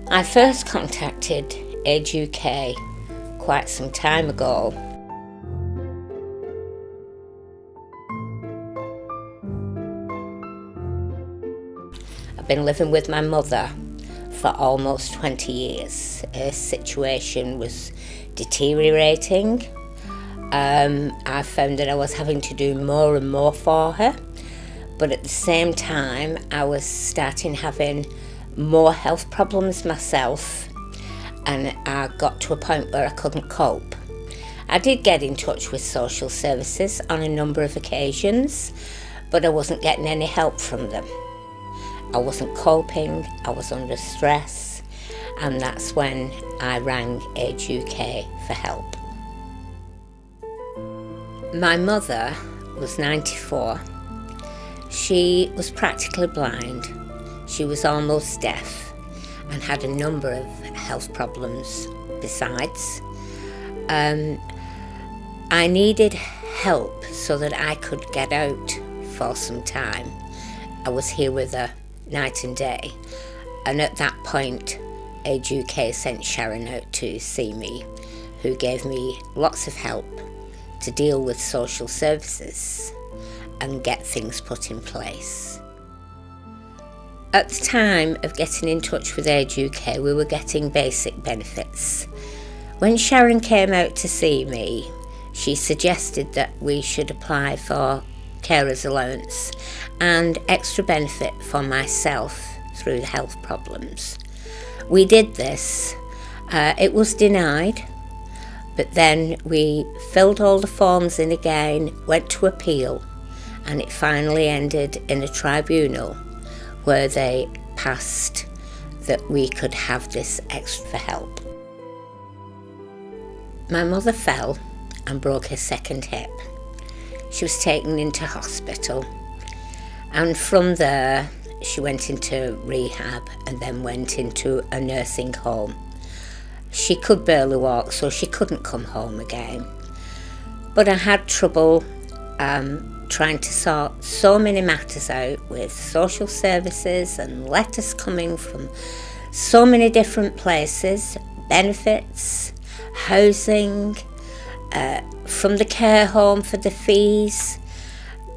I first contacted Age UK quite some time ago. I've been living with my mother for almost 20 years. Her situation was deteriorating. I found that I was having to do more and more for her, but at the same time I was starting having more health problems myself, and I got to a point where I couldn't cope. I did get in touch with social services on a number of occasions, but I wasn't getting any help from them. I wasn't coping, I was under stress, and that's when I rang Age UK for help. My mother was 94. She was practically blind. She was almost deaf and had a number of health problems besides. I needed help so that I could get out for some time. I was here with her night and day, and at that point Age UK sent Sharon out to see me, who gave me lots of help to deal with social services and get things put in place. At the time of getting in touch with Age UK, we were getting basic benefits. When Sharon came out to see me, she suggested that we should apply for carer's allowance and extra benefit for myself through the health problems. We did this. It was denied, but then we filled all the forms in again, went to appeal, and it finally ended in a tribunal where they passed that we could have this extra help. My mother fell and broke her second hip. She was taken into hospital, and from there she went into rehab and then went into a nursing home. She could barely walk, so she couldn't come home again. But I had trouble trying to sort so many matters out with social services and letters coming from so many different places, benefits, housing, from the care home for the fees,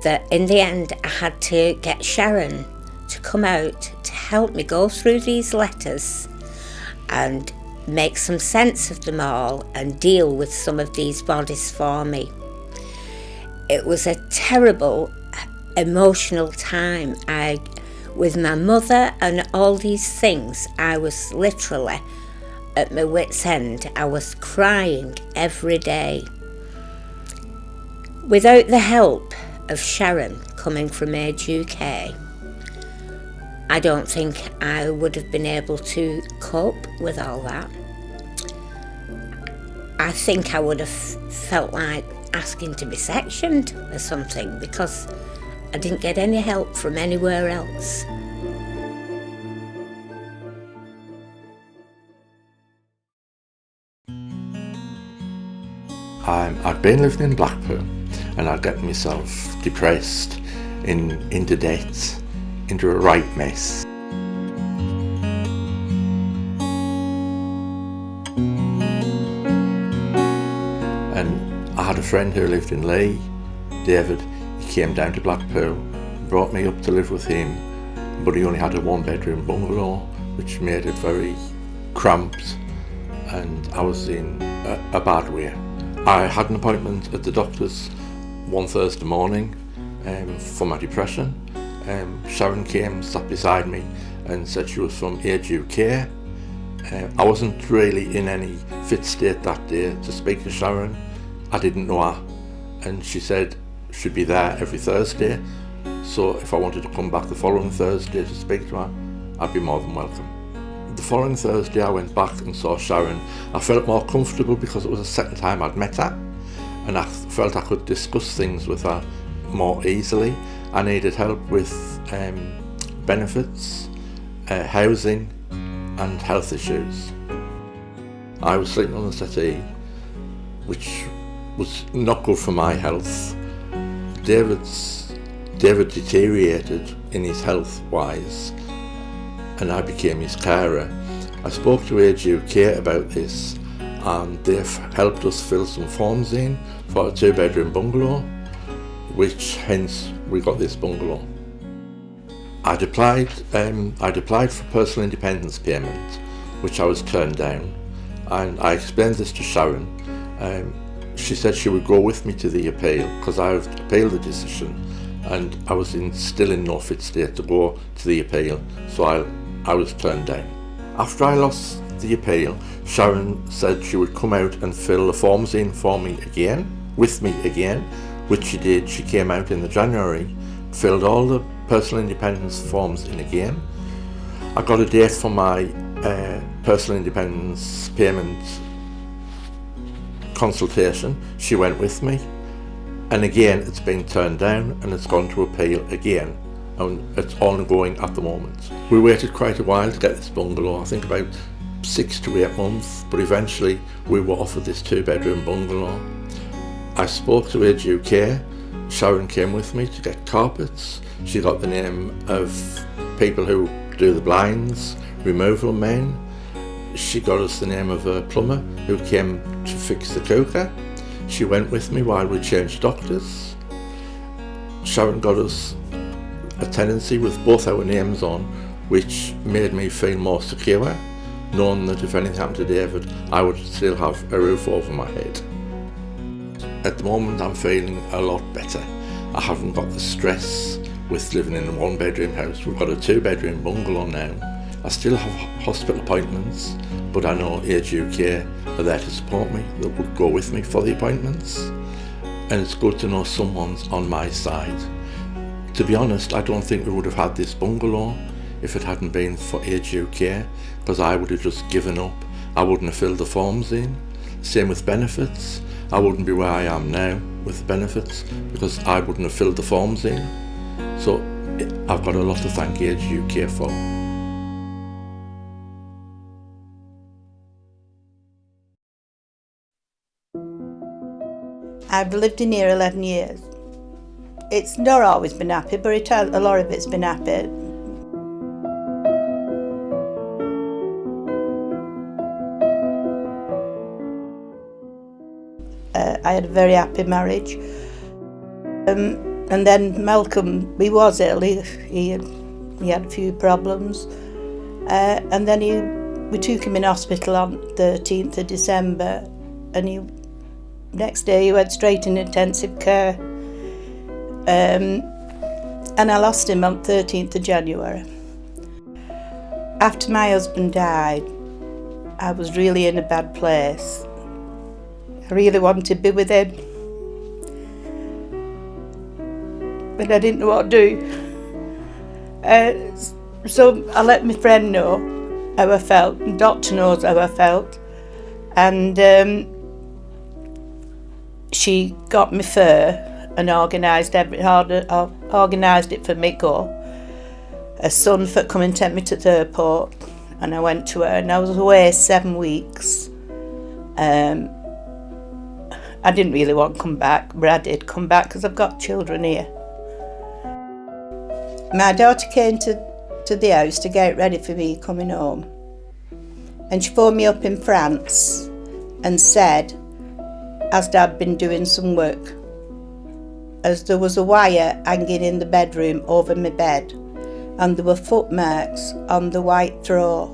that in the end I had to get Sharon to come out to help me go through these letters and make some sense of them all and deal with some of these bodies for me. It was a terrible emotional time. With my mother and all these things, I was literally at my wit's end. I was crying every day. Without the help of Sharon coming from Age UK, I don't think I would have been able to cope with all that. I think I would have felt like asking to be sectioned or something, because I didn't get any help from anywhere else. I'd been living in Blackpool, and I'd gotten myself depressed, into debt, into a right mess. And I had a friend who lived in Leigh, David. He came down to Blackpool, brought me up to live with him, but he only had a one-bedroom bungalow, which made it very cramped, and I was in a bad way. I had an appointment at the doctor's one Thursday morning for my depression. Sharon came, sat beside me and said she was from Age UK. I wasn't really in any fit state that day to speak to Sharon. I didn't know her, and she said she'd be there every Thursday, so if I wanted to come back the following Thursday to speak to her, I'd be more than welcome. The following Thursday I went back and saw Sharon. I felt more comfortable because it was the second time I'd met her, and I felt I could discuss things with her more easily. I needed help with benefits, housing and health issues. I was sleeping on the settee, which was not good for my health. David deteriorated in his health wise, and I became his carer, I spoke to Age UK about this, and they've helped us fill some forms in for a 2-bedroom bungalow, which hence we got this bungalow. I'd applied for personal independence payment, which I was turned down, and I explained this to Sharon. She said she would go with me to the appeal because I've appealed the decision, and I was still in no fit state to go to the appeal, so I was turned down. After I lost the appeal, Sharon said she would come out and fill the forms in for me again, with me again, which she did. She came out in the January, filled all the personal independence forms in again. I got a date for my personal independence payment consultation. She went with me, and again it's been turned down and it's gone to appeal again, and it's ongoing at the moment. We waited quite a while to get this bungalow, I think about 6 to 8 months, but eventually we were offered this 2-bedroom bungalow. I spoke to Age UK. Sharon came with me to get carpets. She got the name of people who do the blinds, removal men. She got us the name of a plumber who came to fix the cooker. She went with me while we changed doctors. Sharon got us a tenancy with both our names on, which made me feel more secure, knowing that if anything happened to David, I would still have a roof over my head. At the moment I'm feeling a lot better. I haven't got the stress with living in a 1-bedroom house. We've got a 2-bedroom bungalow now. I still have hospital appointments, but I know Age UK are there to support me, that would go with me for the appointments. And it's good to know someone's on my side. To be honest, I don't think we would have had this bungalow if it hadn't been for Age UK, because I would have just given up. I wouldn't have filled the forms in. Same with benefits. I wouldn't be where I am now with the benefits because I wouldn't have filled the forms in. So I've got a lot to thank Age UK for. I've lived in here 11 years. It's not always been happy, but a lot of it's been happy. I had a very happy marriage. And then Malcolm, he was ill, he had a few problems. And then we took him in hospital on 13th of December, and next day he went straight in intensive care. And I lost him on 13th of January. After my husband died, I was really in a bad place. I really wanted to be with him, but I didn't know what to do. So I let my friend know how I felt, and the doctor knows how I felt, and she got me fare and organised it for me go. A son for come and take me to the airport, and I went to her, and I was away 7 weeks. I didn't really want to come back, but I did come back because I've got children here. My daughter came to the house to get ready for me coming home, and she phoned me up in France and said, as Dad been doing some work, as there was a wire hanging in the bedroom over my bed, and there were footmarks on the white throw.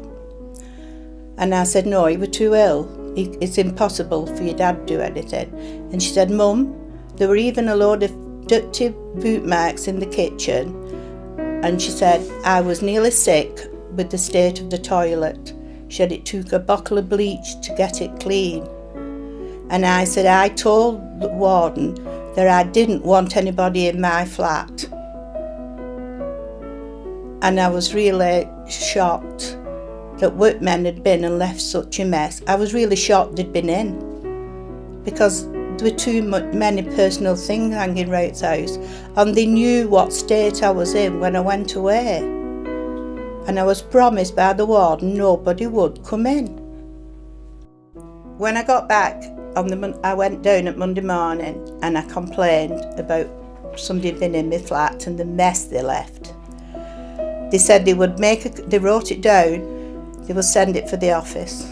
And I said, no, you were too ill. It's impossible for your dad to do anything. And she said, Mum, there were even a load of dirty boot marks in the kitchen. And she said, I was nearly sick with the state of the toilet. She said it took a bottle of bleach to get it clean. And I said, I told the warden that I didn't want anybody in my flat. And I was really shocked that workmen had been and left such a mess. I was really shocked they'd been in, because there were too many personal things hanging around the house, and they knew what state I was in when I went away. And I was promised by the warden nobody would come in. When I got back, I went down at Monday morning and I complained about somebody being in my flat and the mess they left. They said they would they wrote it down, they would send it for the office.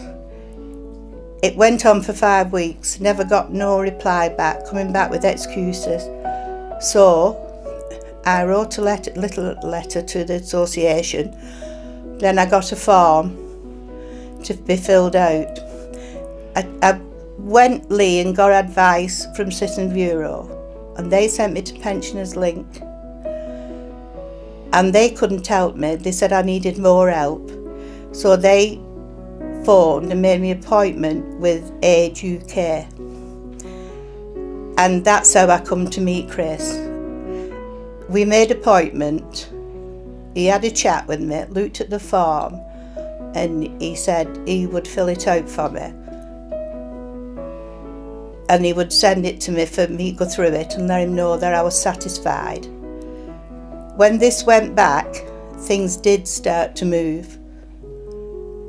It went on for 5 weeks, never got no reply back, coming back with excuses. So I wrote a little letter to the association. Then I got a form to be filled out. I went Lee and got advice from Citizen Bureau, and they sent me to Pensioners Link. And they couldn't help me. They said I needed more help. So they phoned and made me an appointment with Age UK. And that's how I come to meet Chris. We made an appointment. He had a chat with me, looked at the form, and he said he would fill it out for me. And he would send it to me for me to go through it and let him know that I was satisfied. When this went back, things did start to move.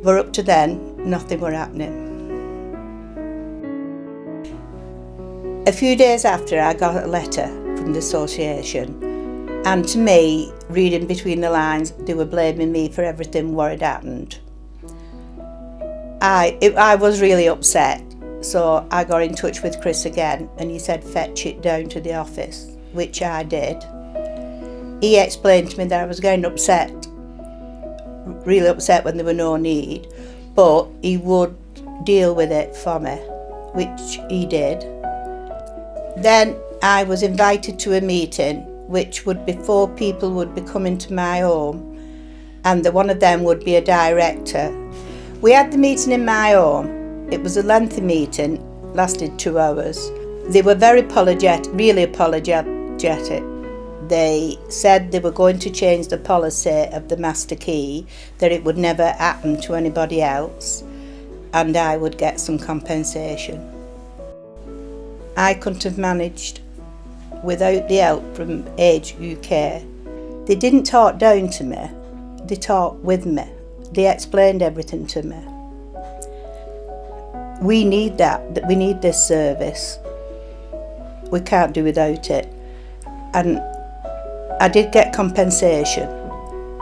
But up to then, nothing were happening. A few days after, I got a letter from the association, and to me, reading between the lines, they were blaming me for everything what had happened. I was really upset, so I got in touch with Chris again, and he said fetch it down to the office, which I did. He explained to me that I was getting upset, really upset when there were no need, but he would deal with it for me, which he did. Then I was invited to a meeting, which would be 4 people would be coming to my home, and one of them would be a director. We had the meeting in my home. It was a lengthy meeting, lasted 2 hours. They were very apologetic, really apologetic. They said they were going to change the policy of the master key, that it would never happen to anybody else, and I would get some compensation. I couldn't have managed without the help from Age UK. They didn't talk down to me, they talked with me. They explained everything to me. We need that, we need this service. We can't do without it. And I did get compensation,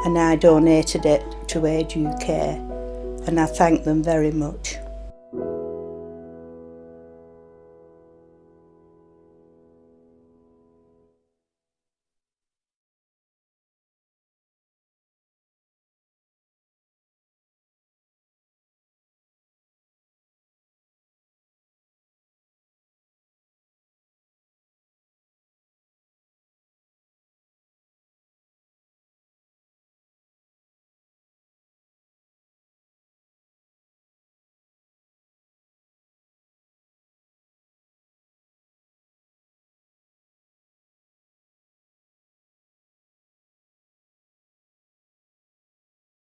and I donated it to Age UK, and I thank them very much.